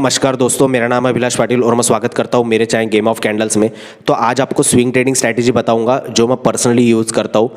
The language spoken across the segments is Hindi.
नमस्कार दोस्तों, मेरा नाम है अभिलाष पाटिल और मैं स्वागत करता हूं मेरे चैनल गेम ऑफ कैंडल्स में। तो आज आपको स्विंग ट्रेडिंग स्ट्रैटेजी बताऊंगा जो मैं पर्सनली यूज़ करता हूं।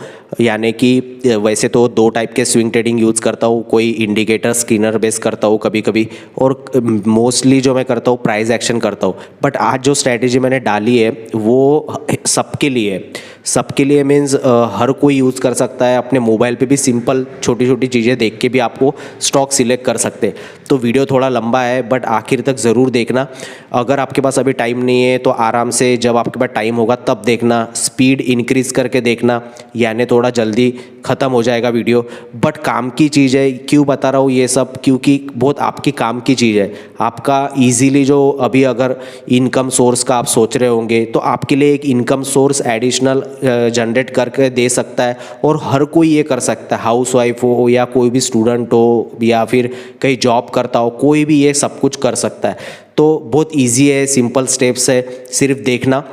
यानी कि वैसे तो दो टाइप के स्विंग ट्रेडिंग यूज़ करता हूं, कोई इंडिकेटर स्किनर बेस करता हूं कभी कभी, और मोस्टली जो मैं करता हूं प्राइस एक्शन करता हूं। बट आज जो स्ट्रैटेजी मैंने डाली है वो सबके लिए है। सबके लिए मीन्स हर कोई यूज़ कर सकता है। अपने मोबाइल पे भी सिंपल छोटी छोटी चीज़ें देख के भी आपको स्टॉक सिलेक्ट कर सकते हैं। तो वीडियो थोड़ा लंबा है बट आखिर तक ज़रूर देखना। अगर आपके पास अभी टाइम नहीं है तो आराम से जब आपके पास टाइम होगा तब देखना, स्पीड इंक्रीज करके देखना, यानी थोड़ा जल्दी ख़त्म हो जाएगा वीडियो। बट काम की चीज़ है। क्यों बता रहा हूँ ये सब? क्योंकि बहुत आपकी काम की चीज़ है। आपका ईजीली जो अभी अगर इनकम सोर्स का आप सोच रहे होंगे तो आपके लिए एक इनकम सोर्स एडिशनल जनरेट करके दे सकता है और हर कोई ये कर सकता है। हाउस वाइफ हो या कोई भी स्टूडेंट हो या फिर कहीं जॉब करता हो, कोई भी ये सब कुछ कर सकता है। तो बहुत इजी है, सिंपल स्टेप्स है, सिर्फ देखना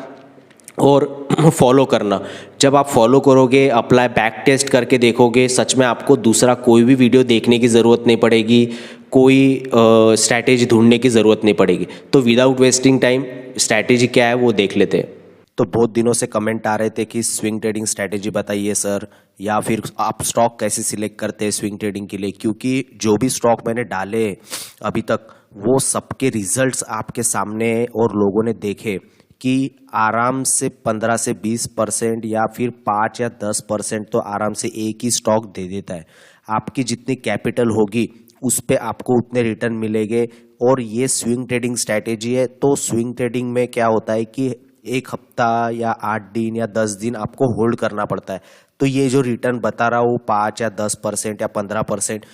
और फॉलो करना। जब आप फॉलो करोगे, अप्लाई बैक टेस्ट करके देखोगे, सच में आपको दूसरा कोई भी वीडियो देखने की ज़रूरत नहीं पड़ेगी, कोई स्ट्रैटेजी ढूंढने की ज़रूरत नहीं पड़ेगी। तो विदाउट वेस्टिंग टाइम स्ट्रैटेजी क्या है वो देख लेते हैं। तो बहुत दिनों से कमेंट आ रहे थे कि स्विंग ट्रेडिंग स्ट्रैटेजी बताइए सर, या फिर आप स्टॉक कैसे सिलेक्ट करते हैं स्विंग ट्रेडिंग के लिए। क्योंकि जो भी स्टॉक मैंने डाले अभी तक वो सबके रिजल्ट्स आपके सामने हैं और लोगों ने देखे कि आराम से 15 से 20% या फिर 5 या 10% तो आराम से एक ही स्टॉक दे देता है। आपकी जितनी कैपिटल होगी उस पे आपको उतने रिटर्न मिलेंगे। और ये स्विंग ट्रेडिंग स्ट्रैटेजी है। तो स्विंग ट्रेडिंग में क्या होता है कि एक हफ्ता या 8 दिन या 10 दिन आपको होल्ड करना पड़ता है। तो ये जो रिटर्न बता रहा हूँ 5 या 10% या 15%,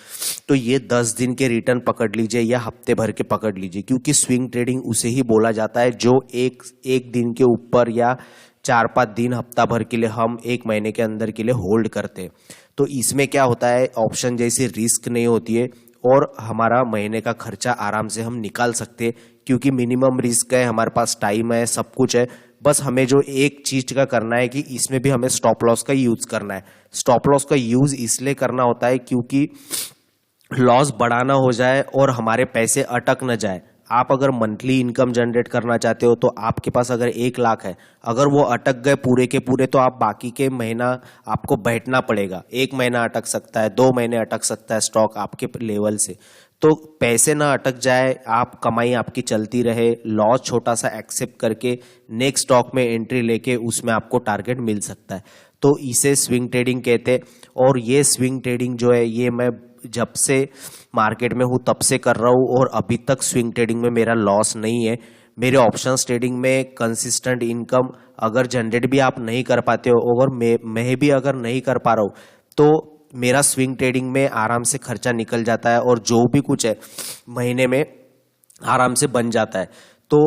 तो ये 10 दिन के रिटर्न पकड़ लीजिए या हफ्ते भर के पकड़ लीजिए। क्योंकि स्विंग ट्रेडिंग उसे ही बोला जाता है जो एक दिन के ऊपर या 4-5 दिन, हफ्ता भर के लिए, हम एक महीने के अंदर के लिए होल्ड करते हैं। तो इसमें क्या होता है, ऑप्शन जैसी रिस्क नहीं होती है और हमारा महीने का खर्चा आराम से हम निकाल सकते हैं। क्योंकि मिनिमम रिस्क है, हमारे पास टाइम है, सब कुछ है। बस हमें जो एक चीज का करना है कि इसमें भी हमें स्टॉप लॉस का यूज करना है। स्टॉप लॉस का यूज इसलिए करना होता है क्योंकि लॉस बढ़ाना हो जाए और हमारे पैसे अटक न जाए। आप अगर मंथली इनकम जनरेट करना चाहते हो तो आपके पास अगर 1 लाख है, अगर वो अटक गए पूरे के पूरे, तो आप बाकी के महीना आपको बैठना पड़ेगा। 1 महीना अटक सकता है, 2 महीने अटक सकता है स्टॉक आपके लेवल से। तो पैसे ना अटक जाए, आप कमाई आपकी चलती रहे, लॉस छोटा सा एक्सेप्ट करके नेक्स्ट स्टॉक में एंट्री लेके उसमें आपको टारगेट मिल सकता है। तो इसे स्विंग ट्रेडिंग कहते हैं। और ये स्विंग ट्रेडिंग जो है ये मैं जब से मार्केट में हूँ तब से कर रहा हूँ और अभी तक स्विंग ट्रेडिंग में मेरा लॉस नहीं है। मेरे ऑप्शंस ट्रेडिंग में कंसिस्टेंट इनकम अगर जनरेट भी आप नहीं कर पाते हो और मैं भी अगर नहीं कर पा रहा हूँ तो मेरा स्विंग ट्रेडिंग में आराम से खर्चा निकल जाता है और जो भी कुछ है महीने में आराम से बन जाता है। तो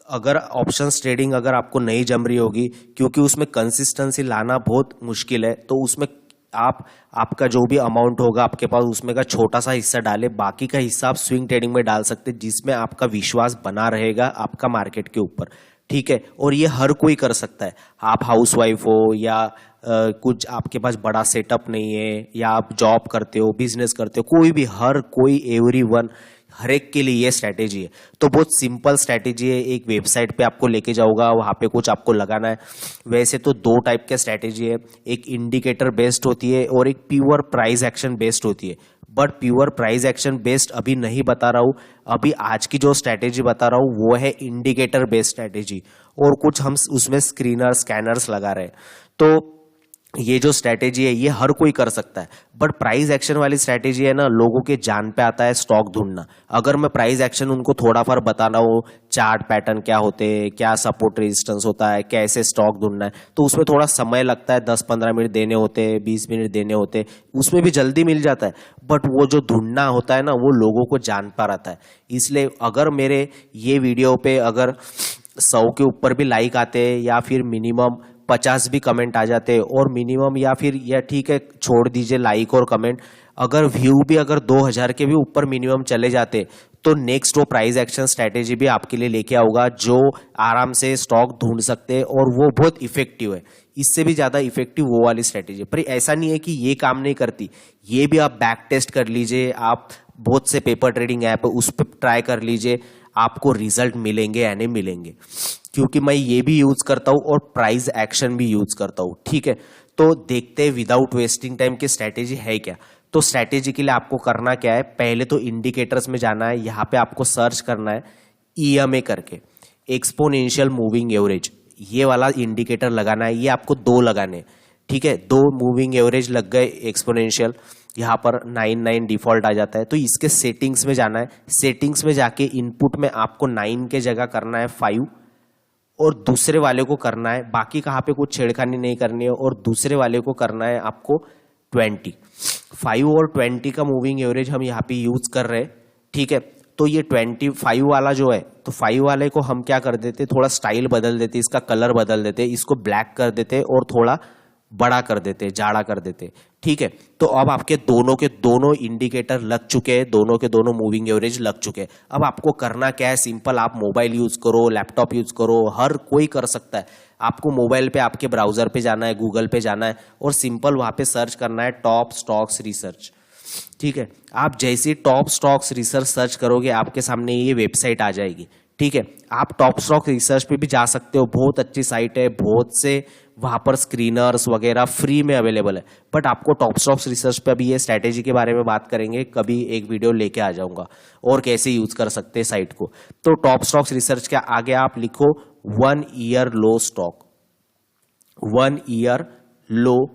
अगर ऑप्शंस ट्रेडिंग अगर आपको नहीं जम रही होगी, क्योंकि उसमें कंसिस्टेंसी लाना बहुत मुश्किल है, तो उसमें आपका जो भी अमाउंट होगा आपके पास उसमें का छोटा सा हिस्सा डाले, बाकी का हिस्सा आप स्विंग ट्रेडिंग में डाल सकते हैं, जिसमें आपका विश्वास बना रहेगा आपका मार्केट के ऊपर। ठीक है, और ये हर कोई कर सकता है। आप हाउस वाइफ हो या कुछ आपके पास बड़ा सेटअप नहीं है, या आप जॉब करते हो, बिजनेस करते हो, कोई भी, हर कोई, एवरीवन, हर एक के लिए ये स्ट्रैटेजी है। तो बहुत सिंपल स्ट्रैटेजी है। एक वेबसाइट पे आपको लेके जाऊंगा, वहाँ पे कुछ आपको लगाना है। वैसे तो 2 टाइप के स्ट्रैटेजी है, एक इंडिकेटर बेस्ड होती है और एक प्योर प्राइस एक्शन बेस्ड होती है। But pure price action based अभी नहीं बता रहा हूँ। अभी आज की जो स्ट्रैटेजी बता रहा हूँ वो है इंडिकेटर बेस्ड स्ट्रैटेजी, और कुछ हम उसमें स्क्रीनर स्कैनर्स लगा रहे हैं। तो ये जो स्ट्रैटेजी है ये हर कोई कर सकता है। बट प्राइस एक्शन वाली स्ट्रैटेजी है ना, लोगों के जान पे आता है स्टॉक ढूंढना। अगर मैं प्राइस एक्शन उनको थोड़ा फार बताना हो, चार्ट पैटर्न क्या होते हैं, क्या सपोर्ट रेजिस्टेंस होता है, कैसे स्टॉक ढूंढना है, तो उसमें थोड़ा समय लगता है। 10-15 मिनट देने होते हैं, 20 मिनट देने होते हैं, उसमें भी जल्दी मिल जाता है। बट वो जो ढूंढना होता है ना वो लोगों को जान पर आता है। इसलिए अगर मेरे ये वीडियो पे अगर 100 के ऊपर भी लाइक आते हैं या फिर मिनिमम 50 भी कमेंट आ जाते हैं, और मिनिमम या फिर या ठीक है छोड़ दीजिए लाइक और कमेंट, अगर व्यू भी अगर 2000 के भी ऊपर मिनिमम चले जाते तो नेक्स्ट वो प्राइस एक्शन स्ट्रैटेजी भी आपके लिए लेके आऊंगा जो आराम से स्टॉक ढूंढ सकते हैं और वो बहुत इफेक्टिव है। इससे भी ज़्यादा इफेक्टिव वो वाली स्ट्रैटेजी। पर ऐसा नहीं है कि ये काम नहीं करती, ये भी आप बैक टेस्ट कर लीजिए। आप बहुत से पेपर ट्रेडिंग ऐप उस पर ट्राई कर लीजिए, आपको रिजल्ट मिलेंगे या नहीं मिलेंगे, क्योंकि मैं ये भी यूज करता हूँ और प्राइस एक्शन भी यूज करता हूँ। ठीक है, तो देखते हैं विदाउट वेस्टिंग टाइम की स्ट्रैटेजी है क्या। तो स्ट्रैटेजी के लिए आपको करना क्या है, पहले तो इंडिकेटर्स में जाना है, यहाँ पे आपको सर्च करना है EMA करके, एक्सपोनेंशियल मूविंग एवरेज, ये वाला इंडिकेटर लगाना है। ये आपको 2 लगाने हैं। ठीक है, 2 मूविंग एवरेज लग गए एक्सपोनेंशियल, यहाँ पर 99 डिफॉल्ट आ जाता है। तो इसके सेटिंग्स में जाना है, सेटिंग्स में जाके इनपुट में आपको 9 के जगह करना है 5 और दूसरे वाले को करना है, बाकी कहाँ पे कुछ छेड़खानी नहीं करनी है, और दूसरे वाले को करना है आपको 20। 5 और 20 का मूविंग एवरेज हम यहाँ पे यूज कर रहे हैं। ठीक है, तो ये 25 वाला जो है, तो 5 वाले को हम क्या कर देते, थोड़ा स्टाइल बदल देते, इसका कलर बदल देते, इसको ब्लैक कर देते और थोड़ा बड़ा कर देते, जाड़ा कर देते। ठीक है, तो अब आपके दोनों के दोनों इंडिकेटर लग चुके हैं, दोनों के दोनों मूविंग एवरेज लग चुके हैं। अब आपको करना क्या है, सिंपल, आप मोबाइल यूज करो, लैपटॉप यूज करो, हर कोई कर सकता है। आपको मोबाइल पे आपके ब्राउजर पे जाना है, गूगल पे जाना है और सिंपल वहां पे सर्च करना है टॉप स्टॉक्स रिसर्च। ठीक है, आप जैसे टॉप स्टॉक्स रिसर्च सर्च करोगे आपके सामने ये वेबसाइट आ जाएगी। ठीक है, आप टॉप स्टॉक रिसर्च पे भी जा सकते हो, बहुत अच्छी साइट है, बहुत से वहां पर स्क्रीनर्स वगैरह फ्री में अवेलेबल है। बट आपको टॉप स्टॉक्स रिसर्च पे अभी ये स्ट्रैटेजी के बारे में बात करेंगे, कभी एक वीडियो लेके आ जाऊंगा और कैसे यूज कर सकते हैं साइट को। तो टॉप स्टॉक्स रिसर्च के आगे आप लिखो 1 ईयर लो स्टॉक, 1 ईयर लो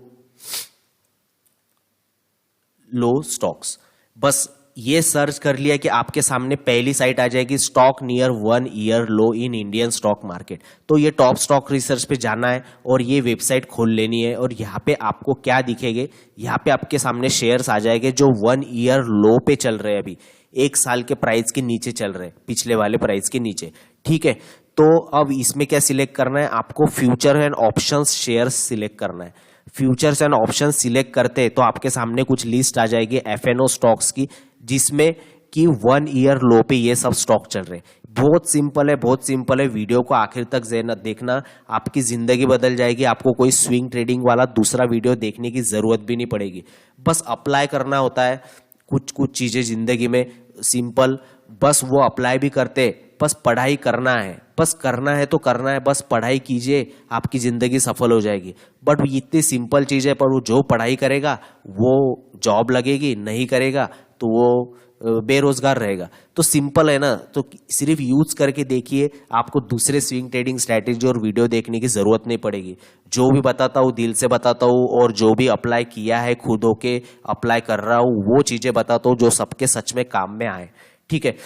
स्टॉक्स, बस ये सर्च कर लिया कि आपके सामने पहली साइट आ जाएगी, stock near 1 year low in Indian stock market. तो ये टॉप स्टॉक रिसर्च पे जाना है और ये वेबसाइट खोल लेनी है और यहाँ पे आपको क्या दिखेंगे, यहाँ पे आपके सामने शेयर्स आ जाएंगे जो 1 ईयर लो पे चल रहे हैं, अभी 1 साल के प्राइस के नीचे चल रहे हैं, पिछले वाले प्राइस के नीचे। ठीक है, तो अब इसमें क्या सिलेक्ट करना है, आपको future and options shares select करना है। फ्यूचर्स एंड ऑप्शन सिलेक्ट करते तो आपके सामने कुछ लिस्ट आ जाएगी FNO स्टॉक्स की, जिसमें कि 1 ईयर लो पे ये सब स्टॉक चल रहे हैं। बहुत सिंपल है, बहुत सिंपल है, वीडियो को आखिर तक देखना, आपकी जिंदगी बदल जाएगी। आपको कोई स्विंग ट्रेडिंग वाला दूसरा वीडियो देखने की जरूरत भी नहीं पड़ेगी, बस अप्लाई करना होता है कुछ कुछ चीजें जिंदगी में, सिंपल, बस वो अप्लाई भी करते, बस पढ़ाई करना है, बस करना है तो करना है, बस पढ़ाई कीजिए, आपकी जिंदगी सफल हो जाएगी। बट इतनी सिंपल चीज है, पर वो जो पढ़ाई करेगा वो जॉब लगेगी, नहीं करेगा तो वो बेरोजगार रहेगा। तो सिंपल है ना, तो सिर्फ यूज करके देखिए, आपको दूसरे स्विंग ट्रेडिंग स्ट्रैटेजी और वीडियो देखने की जरूरत नहीं पड़ेगी। जो भी बताता हूँ दिल से बताता हूँ, और जो भी अप्लाई किया है खुद होके अप्लाई कर रहा हूँ वो चीजें बताता हूँ जो सबके सच में काम में आए। ठीक है,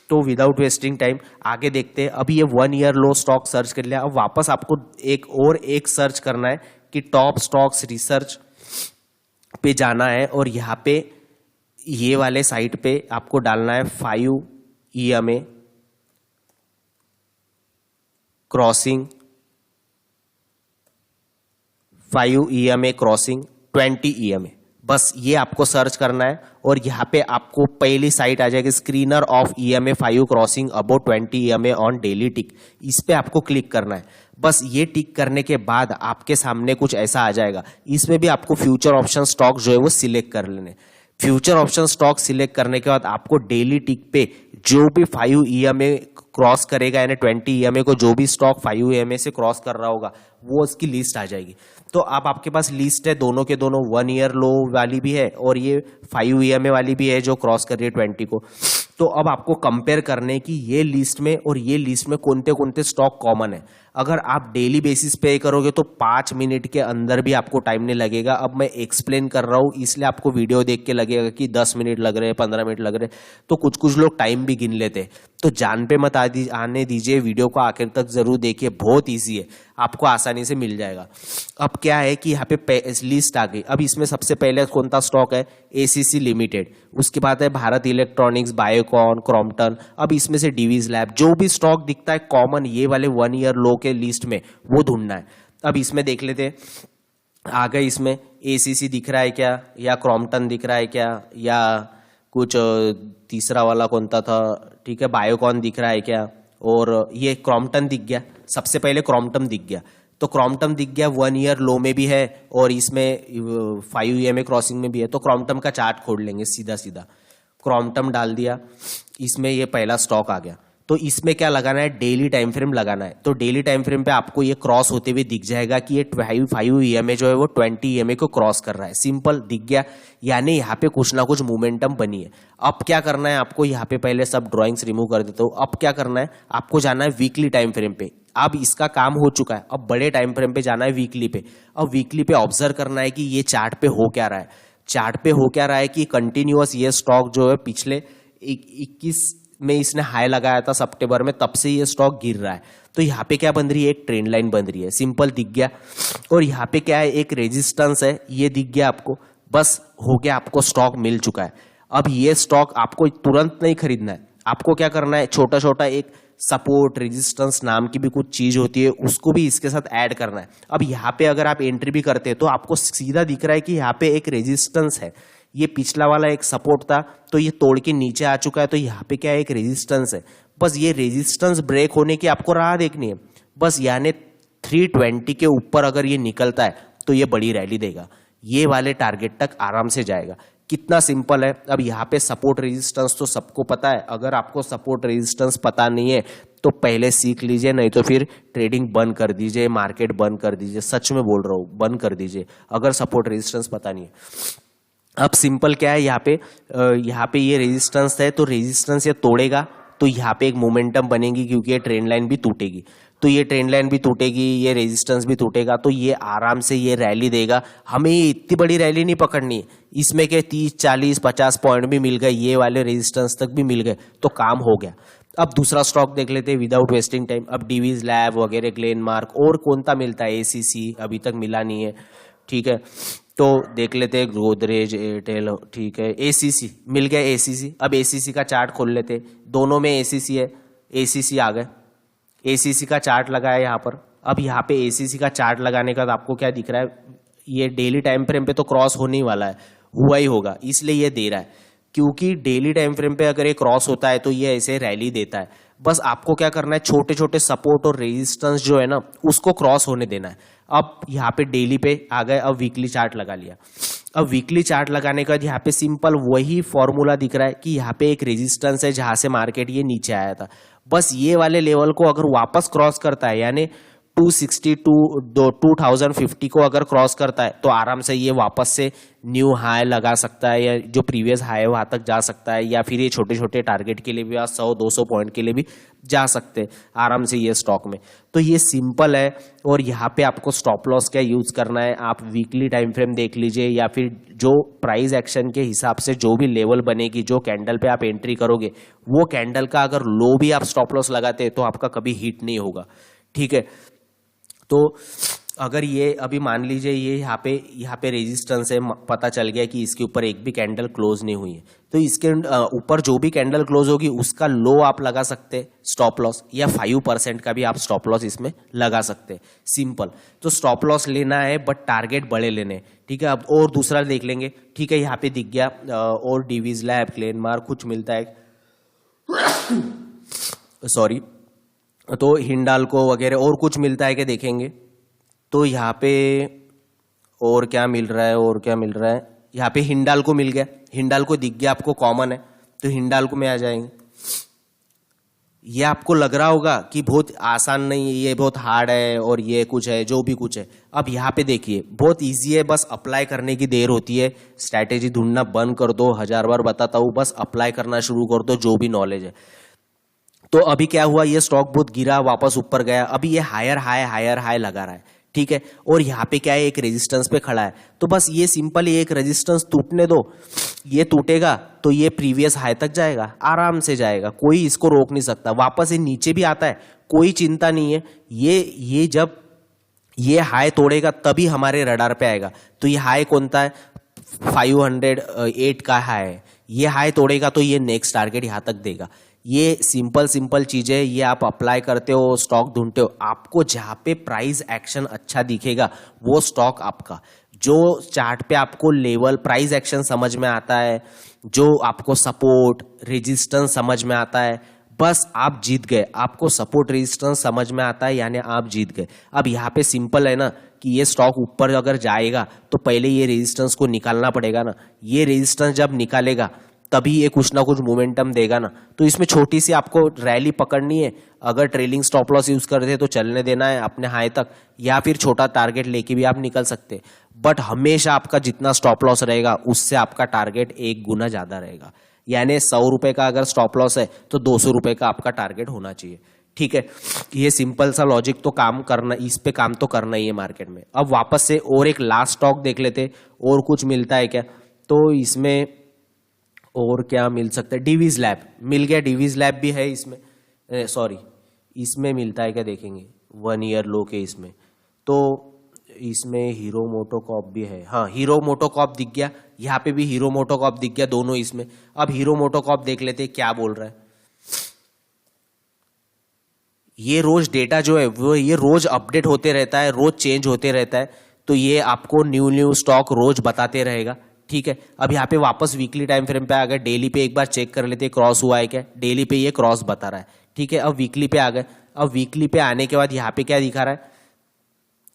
तो विदाउट वेस्टिंग टाइम आगे देखते हैं। अभी ये 1 ईयर लो स्टॉक सर्च कर लिया, अब वापस आपको एक सर्च करना है कि टॉप स्टॉक्स रिसर्च पे जाना है और यहाँ पे ये वाले साइट पे आपको डालना है 5 EMA crossing, 5 EMA crossing 20 EMA, बस ये आपको सर्च करना है और यहाँ पे आपको पहली साइट आ जाएगी screener of EMA 5 crossing about 20 EMA on daily tick, इस पे आपको क्लिक करना है। बस ये टिक करने के बाद आपके सामने कुछ ऐसा आ जाएगा, इसमें भी आपको फ्यूचर ऑप्शन स्टॉक जो है वो सिलेक्ट कर लेने। फ्यूचर ऑप्शन स्टॉक सिलेक्ट करने के बाद आपको डेली टिक पे जो भी 5 EMA क्रॉस करेगा, यानी 20 EMA को जो भी स्टॉक 5 EMA से क्रॉस कर रहा होगा वो उसकी लिस्ट आ जाएगी। तो अब आपके पास लिस्ट है, दोनों के दोनों 1 ईयर लो वाली भी है और ये 5 EMA वाली भी है जो क्रॉस कर रही है 20 को। तो अब आपको कंपेयर करने की ये लिस्ट में और ये लिस्ट में कौन कौन स्टॉक कॉमन है। अगर आप डेली बेसिस पे करोगे तो 5 मिनट के अंदर भी आपको टाइम नहीं लगेगा। अब मैं एक्सप्लेन कर रहा हूँ इसलिए आपको वीडियो देख के लगेगा कि 10 मिनट लग रहे हैं, 15 मिनट लग रहे हैं, तो कुछ लोग टाइम भी गिन लेते हैं। तो जान पे मत आने दीजिए, वीडियो को आखिर तक जरूर देखिए, बहुत ईजी है, आपको आसानी से मिल जाएगा। अब क्या है कि यहाँ पे लिस्ट आ गई। अब इसमें सबसे पहले कौन सा स्टॉक है, ACC लिमिटेड, उसके बाद है भारत इलेक्ट्रॉनिक्स, बायोकॉन, क्रॉम्पटन। अब इसमें से डिवीज लैब, जो भी स्टॉक दिखता है कॉमन ये वाले 1 ईयर लो के लिस्ट में, वो ढूंढना है। अब इसमें देख लेते, आ गए इसमें ACC दिख रहा है क्या, या क्रॉम्पटन दिख रहा है क्या, या कुछ तीसरा वाला कौन सा था, ठीक है, बायोकॉन दिख रहा है क्या, और ये क्रॉम्पटन दिख गया। सबसे पहले क्रॉम्पटन दिख गया, तो क्रॉम्पटन दिख गया, 1 ईयर लो में भी है और इसमें 5 EMA क्रॉसिंग में भी है। तो क्रॉम्पटन का चार्ट खोल लेंगे, सीधा सीधा क्रॉम्पटन डाल दिया, इसमें ये पहला स्टॉक आ गया। तो इसमें क्या लगाना है, डेली टाइम फ्रेम लगाना है। तो डेली टाइम फ्रेम पे आपको ये क्रॉस होते हुए दिख जाएगा कि ये 5 EMA जो है वो 20 EMA को क्रॉस कर रहा है। सिंपल दिख गया, यानी यहाँ पे कुछ ना कुछ मोमेंटम बनी है। अब क्या करना है आपको, यहाँ पे पहले सब ड्रॉइंग्स रिमूव कर देता हूँ। अब क्या करना है, आपको जाना है वीकली टाइम फ्रेम पे। अब इसका काम हो चुका है, अब बड़े टाइम फ्रेम पे जाना है, वीकली पे। अब वीकली पे ऑब्जर्व करना है कि ये चार्ट पे हो क्या रहा है। चार्ट पे हो क्या रहा है कि कंटिन्यूअस ये स्टॉक जो है पिछले 21 में इसने हाई लगाया था सितंबर में, तब से ये स्टॉक गिर रहा है। तो यहाँ पे क्या बन रही है, एक ट्रेंड लाइन बन रही है। सिंपल दिख गया। और यहाँ पे क्या है, एक रेजिस्टेंस है, ये दिख गया आपको। बस हो गया, आपको स्टॉक मिल चुका है। अब ये स्टॉक आपको तुरंत नहीं खरीदना है, आपको क्या करना है, छोटा छोटा एक सपोर्ट रेजिस्टेंस नाम की भी कुछ चीज होती है, उसको भी इसके साथ ऐड करना है। अब यहाँ पे अगर आप एंट्री भी करते हैं तो आपको सीधा दिख रहा है कि यहाँ पे एक रेजिस्टेंस है, ये पिछला वाला एक सपोर्ट था तो ये तोड़ के नीचे आ चुका है। तो यहाँ पे क्या है, एक रेजिस्टेंस है। बस ये रेजिस्टेंस ब्रेक होने की आपको राह देखनी है बस, यानी 320 के ऊपर अगर ये निकलता है तो ये बड़ी रैली देगा, ये वाले टारगेट तक आराम से जाएगा। कितना सिंपल है। अब यहाँ पे सपोर्ट रेजिस्टेंस तो सबको पता है, अगर आपको सपोर्ट रेजिस्टेंस पता नहीं है तो पहले सीख लीजिए, नहीं तो फिर ट्रेडिंग बंद कर दीजिए, मार्केट बंद कर दीजिए। सच में बोल रहा हूँ, बंद कर दीजिए अगर सपोर्ट रेजिस्टेंस पता नहीं है। अब सिंपल क्या है, यहाँ पे ये रेजिस्टेंस है, तो रेजिस्टेंस ये तोड़ेगा तो यहाँ पे एक मोमेंटम बनेगी, क्योंकि ये ट्रेंड लाइन भी टूटेगी। तो ये ट्रेंड लाइन भी टूटेगी, ये रेजिस्टेंस भी टूटेगा, तो ये आराम से ये रैली देगा। हमें ये इतनी बड़ी रैली नहीं पकड़नी है, इसमें के 30 40 50 पॉइंट भी मिल गए, ये वाले रेजिस्टेंस तक भी मिल गए तो काम हो गया। अब दूसरा स्टॉक देख लेते हैं विदाउट वेस्टिंग टाइम। अब डीवीज लैब वगैरह, ग्लेनमार्क, और कौन सा मिलता है, एसीसी अभी तक मिला नहीं है, ठीक है। तो देख लेते हैं गोदरेज, एयरटेल, ठीक है, एसीसी मिल गया, एसीसी। अब एसीसी का चार्ट खोल लेते हैं, दोनों में एसीसी है, एसीसी आ गए, एसीसी का चार्ट लगाया यहाँ पर। अब यहाँ पे एसीसी का चार्ट लगाने का आपको क्या दिख रहा है, ये डेली टाइम फ्रेम पे तो क्रॉस होने ही वाला है, हुआ ही होगा, इसलिए ये दे रहा है, क्योंकि डेली टाइम फ्रेम पे अगर ये क्रॉस होता है तो ये ऐसे रैली देता है। बस आपको क्या करना है, छोटे छोटे सपोर्ट और रेजिस्टेंस जो है ना उसको क्रॉस होने देना है। अब यहाँ पे डेली पे आ गए, अब वीकली चार्ट लगा लिया। अब वीकली चार्ट लगाने का यहाँ पे सिंपल वही फॉर्मूला दिख रहा है कि यहाँ पे एक रेजिस्टेंस है जहां से मार्केट ये नीचे आया था। बस ये वाले लेवल को अगर वापस क्रॉस करता है, यानी 2050 को अगर क्रॉस करता है तो आराम से ये वापस से न्यू हाई लगा सकता है, या जो प्रीवियस हाई है वहां तक जा सकता है, या फिर ये छोटे छोटे टारगेट के लिए भी 100-200 पॉइंट के लिए भी जा सकते हैं आराम से ये स्टॉक में। तो ये सिंपल है। और यहाँ पे आपको स्टॉप लॉस क्या यूज करना है, आप वीकली टाइम फ्रेम देख लीजिए, या फिर जो प्राइस एक्शन के हिसाब से जो भी लेवल बनेगी, जो कैंडल पे आप एंट्री करोगे, वो कैंडल का अगर लो भी आप स्टॉप लॉस लगाते हैं तो आपका कभी हिट नहीं होगा, ठीक है। तो अगर ये अभी मान लीजिए ये यहाँ पे रेजिस्टेंस है, पता चल गया कि इसके ऊपर एक भी कैंडल क्लोज नहीं हुई है, तो इसके ऊपर जो भी कैंडल क्लोज होगी उसका लो आप लगा सकते हैं स्टॉप लॉस, या 5% का भी आप स्टॉप लॉस इसमें लगा सकते हैं। सिंपल। तो स्टॉप लॉस लेना है बट टारगेट बड़े लेने हैं, ठीक है। अब और दूसरा देख लेंगे, ठीक है, यहाँ पे दिख गया, और डीवीज लैब, ग्लेनमार्क कुछ मिलता है, सॉरी, तो हिंडाल्को वगैरह और कुछ मिलता है कि देखेंगे। तो यहाँ पे और क्या मिल रहा है, और क्या मिल रहा है, यहाँ पे हिंडाल्को मिल गया, हिंडाल्को दिख गया आपको, कॉमन है, तो हिंडाल्को में आ जाएंगे। ये आपको लग रहा होगा कि बहुत आसान नहीं है, ये बहुत हार्ड है, और ये कुछ है, जो भी कुछ है। अब यहाँ पे देखिए बहुत इजी है, बस अप्लाई करने की देर होती है। स्ट्रैटेजी ढूंढना बंद कर दो, 1000 बार बताता हूँ, बस अप्लाई करना शुरू कर दो जो भी नॉलेज है। तो अभी क्या हुआ, ये स्टॉक बहुत गिरा, वापस ऊपर गया, अभी ये हायर हाई लगा रहा है, ठीक है। और यहाँ पे क्या है, एक रेजिस्टेंस पे खड़ा है, तो बस ये सिंपल ही एक रेजिस्टेंस टूटने दो, ये टूटेगा तो ये प्रीवियस हाई तक जाएगा, आराम से जाएगा, कोई इसको रोक नहीं सकता। वापस ये नीचे भी आता है, कोई चिंता नहीं है, ये जब ये हाई तोड़ेगा तभी हमारे रडार पे आएगा। तो ये हाई कौन सा है, 508 का हाई है, ये हाई तोड़ेगा तो ये नेक्स्ट टारगेट यहाँ तक देगा। ये सिंपल चीजें, ये आप अप्लाई करते हो, स्टॉक ढूंढते हो, आपको जहाँ पे प्राइस एक्शन अच्छा दिखेगा वो स्टॉक आपका। जो चार्ट पे आपको लेवल प्राइस एक्शन समझ में आता है, जो आपको सपोर्ट रेजिस्टेंस समझ में आता है, बस आप जीत गए। आपको सपोर्ट रेजिस्टेंस समझ में आता है यानी आप जीत गए। अब यहाँ पे सिंपल है ना कि ये स्टॉक ऊपर अगर जाएगा तो पहले ये रेजिस्टेंस को निकालना पड़ेगा ना, ये रेजिस्टेंस जब निकालेगा तभी ये कुछ ना कुछ मोमेंटम देगा ना। तो इसमें छोटी सी आपको रैली पकड़नी है, अगर ट्रेलिंग स्टॉप लॉस यूज करते तो चलने देना है अपने हाई तक, या फिर छोटा टारगेट लेके भी आप निकल सकते हैं। बट हमेशा आपका जितना स्टॉप लॉस रहेगा उससे आपका टारगेट 1 गुना ज्यादा रहेगा। यानी 100 रुपए का अगर स्टॉप लॉस है तो 200 रुपए का आपका टारगेट होना चाहिए। ठीक है, ये सिंपल सा लॉजिक तो काम करना, इस पे काम तो करना ही है मार्केट में। अब वापस से और एक लास्ट स्टॉक देख लेते, और कुछ मिलता है क्या? तो इसमें और क्या मिल सकता है? डिवीज लैब मिल गया, डिवीज लैब भी है इसमें, सॉरी इसमें मिलता है क्या देखेंगे, 1 ईयर लो के इसमें। तो इसमें हीरो मोटोकॉप भी है, हाँ हीरो मोटोकॉप दिख गया, यहाँ पे भी हीरो मोटोकॉप दिख गया, दोनों इसमें। अब हीरो मोटोकॉप देख लेते क्या बोल रहा है। ये रोज डेटा जो है वो ये रोज अपडेट होते रहता है, रोज चेंज होते रहता है, तो ये आपको न्यू स्टॉक रोज बताते रहेगा। ठीक है, अब यहाँ पे वापस वीकली टाइम फ्रेम पे आ गए, डेली पे एक बार चेक कर लेते क्रॉस हुआ है क्या। डेली पे ये क्रॉस बता रहा है। ठीक है, अब वीकली पे आ गए। अब वीकली पे आने के बाद यहाँ पे क्या दिखा रहा है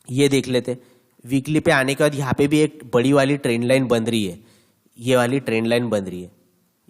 ये देख लेते। वीकली पे आने के बाद यहाँ पे भी एक बड़ी वाली ट्रेंड लाइन बन रही है, ये वाली ट्रेंड लाइन बन रही है,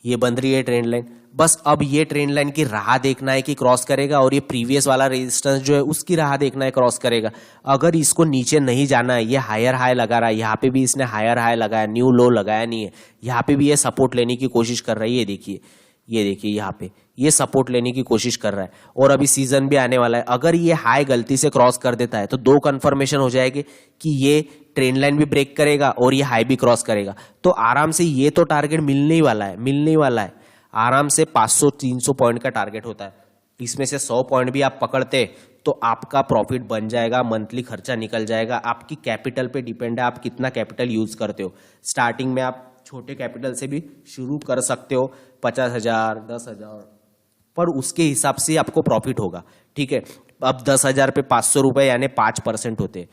ये बन रही है ट्रेंड लाइन। बस अब ये ट्रेंड लाइन की राह देखना है कि क्रॉस करेगा, और ये प्रीवियस वाला रेजिस्टेंस जो है उसकी राह देखना है क्रॉस करेगा। अगर इसको नीचे नहीं जाना है, ये हायर हाई लगा रहा है, यहाँ पे भी इसने हायर हाई लगाया, न्यू लो लगाया नहीं है, यहाँ पे भी ये सपोर्ट लेने की कोशिश कर रहा है। ये देखिए, ये देखिए यहाँ पे ये सपोर्ट लेने की कोशिश कर रहा है, और अभी सीजन भी आने वाला है। अगर ये हाई गलती से क्रॉस कर देता है तो 2 कंफर्मेशन हो जाएगी कि ये ट्रेंड लाइन भी ब्रेक करेगा और ये हाई भी क्रॉस करेगा। तो आराम से ये तो टारगेट मिलने ही वाला है, मिलने ही वाला है आराम से। 500-300 पॉइंट का टारगेट होता है, इसमें से 100 पॉइंट भी आप पकड़ते तो आपका प्रॉफिट बन जाएगा, मंथली खर्चा निकल जाएगा। आपकी कैपिटल पे डिपेंड है, आप कितना कैपिटल यूज करते हो। स्टार्टिंग में आप छोटे कैपिटल से भी शुरू कर सकते हो, 50,000 10,000, पर उसके हिसाब से आपको प्रॉफिट होगा। ठीक है, अब 10,000 पे 500 रुपए यानी 5% होते।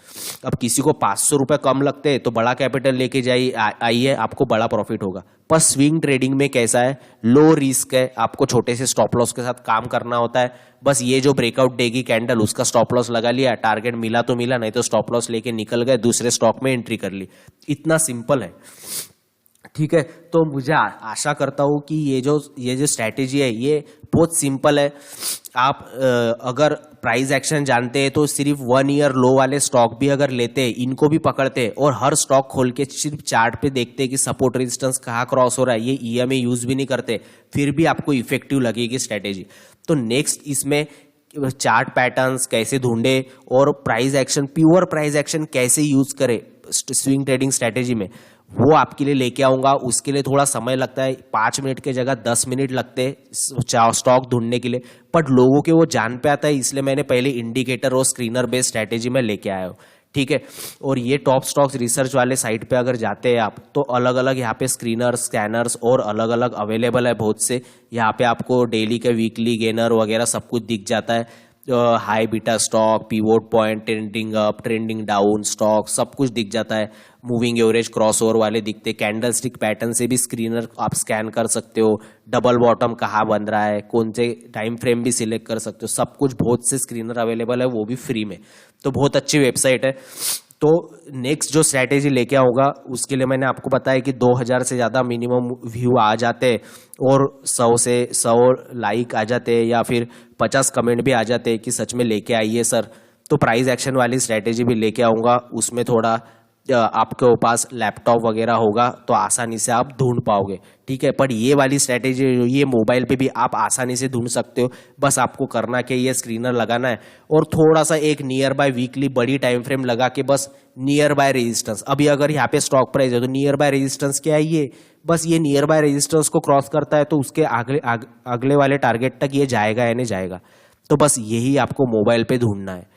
अब किसी को 500 रुपए कम लगते तो बड़ा कैपिटल लेके आइए, आपको बड़ा प्रॉफिट होगा। पर स्विंग ट्रेडिंग में कैसा है, लो रिस्क है, आपको छोटे से स्टॉप लॉस के साथ काम करना होता है। बस ये जो ब्रेकआउट देगी कैंडल, उसका स्टॉप लॉस लगा लिया, टारगेट मिला तो मिला, नहीं तो स्टॉप लॉस लेके निकल गए, दूसरे स्टॉक में एंट्री कर ली। इतना सिंपल है। ठीक है, तो मुझे आशा करता हूँ कि ये जो स्ट्रैटेजी है ये बहुत सिंपल है। आप अगर प्राइस एक्शन जानते हैं तो सिर्फ 1 ईयर लो वाले स्टॉक भी अगर लेते, इनको भी पकड़ते और हर स्टॉक खोल के सिर्फ चार्ट पे देखते कि सपोर्ट रेजिस्टेंस कहाँ क्रॉस हो रहा है, ये ईएमए यूज भी नहीं करते, फिर भी आपको इफेक्टिव लगेगी स्ट्रैटेजी। तो नेक्स्ट इसमें चार्ट पैटर्न्स कैसे ढूंढे और price action, pure price action कैसे यूज करे स्विंग ट्रेडिंग स्ट्रैटेजी में, वो आपके लिए लेके आऊंगा। उसके लिए थोड़ा समय लगता है, 5 मिनट के जगह 10 मिनट लगते हैं स्टॉक ढूंढने के लिए, बट लोगों के वो जान पे आता है, इसलिए मैंने पहले इंडिकेटर और स्क्रीनर बेस्ड स्ट्रैटेजी में लेके आया हूँ। ठीक है, और ये टॉप स्टॉक्स रिसर्च वाले साइट पे अगर जाते हैं आप तो अलग अलग यहाँ पे स्क्रीनर्स, स्कैनर्स और अलग अलग अवेलेबल है बहुत से। यहाँ पे आपको डेली के वीकली गेनर वगैरह सब कुछ दिख जाता है, high beta stock, pivot point, trending up, trending down stock, सब कुछ दिख जाता है। मूविंग एवरेज, क्रॉसओवर वाले दिखते, कैंडल स्टिक पैटर्न से भी स्क्रीनर आप स्कैन कर सकते हो, डबल बॉटम कहाँ बन रहा है, कौन से टाइम फ्रेम भी सिलेक्ट कर सकते हो, सब कुछ बहुत से स्क्रीनर अवेलेबल है, वो भी फ्री में। तो बहुत अच्छी वेबसाइट है। तो नेक्स्ट जो स्ट्रैटेजी लेके आऊँगा उसके लिए मैंने आपको बताया कि 2000 से ज़्यादा मिनिमम व्यू आ जाते और 100 से 100 लाइक आ जाते या फिर 50 कमेंट भी आ जाते कि सच में लेके आइए सर। तो प्राइस एक्शन वाली स्ट्रैटेजी भी लेके आऊँगा, उसमें थोड़ा आपके पास लैपटॉप वगैरह होगा तो आसानी से आप ढूंढ पाओगे। ठीक है, पर ये वाली स्ट्रैटेजी ये मोबाइल पे भी आप आसानी से ढूंढ सकते हो। बस आपको करना क्या, ये स्क्रीनर लगाना है और थोड़ा सा एक नियर बाय वीकली बड़ी टाइम फ्रेम लगा के बस नियर बाय रेजिस्टेंस, अभी अगर यहाँ पे स्टॉक प्राइस है तो नियर बाय रेजिस्टेंस क्या है, ये बस ये नियर बाय रेजिस्टेंस को क्रॉस करता है तो उसके अगले वाले टारगेट तक ये जाएगा या नहीं जाएगा। तो बस यही आपको मोबाइल पे ढूंढना है।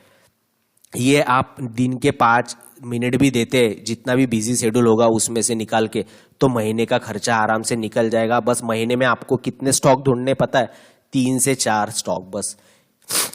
ये आप दिन के 5 मिनट भी देते, जितना भी बिजी शेड्यूल होगा उसमें से निकाल के, तो महीने का खर्चा आराम से निकल जाएगा। बस महीने में आपको कितने स्टॉक ढूंढने पता है, 3 से 4 स्टॉक। बस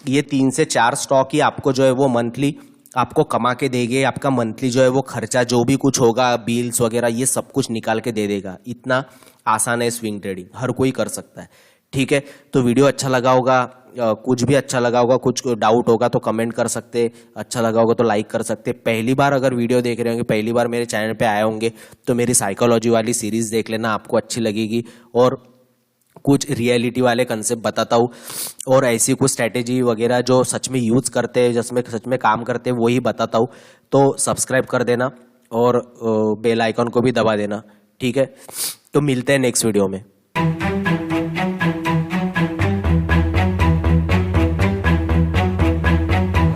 ये 3 से 4 स्टॉक ही आपको जो है वो मंथली आपको कमा के देंगे। आपका मंथली जो है वो खर्चा जो भी कुछ होगा, बिल्स वगैरह, ये सब कुछ निकाल के दे देगा। इतना आसान है स्विंग ट्रेडिंग, हर कोई कर सकता है। ठीक है, तो वीडियो अच्छा लगा होगा कुछ भी अच्छा लगा होगा, कुछ डाउट होगा तो कमेंट कर सकते, अच्छा लगा होगा तो लाइक कर सकते। पहली बार अगर वीडियो देख रहे होंगे, पहली बार मेरे चैनल पे आए होंगे तो मेरी साइकोलॉजी वाली सीरीज़ देख लेना, आपको अच्छी लगेगी। और कुछ रियलिटी वाले कंसेप्ट बताता हूँ और ऐसी कुछ स्ट्रैटेजी वगैरह जो सच में यूज़ करते हैं, जिसमें सच में काम करते हैं, वही बताता हूँ। तो सब्सक्राइब कर देना और बेल आइकन को भी दबा देना, ठीक है। तो मिलते हैं नेक्स्ट वीडियो में।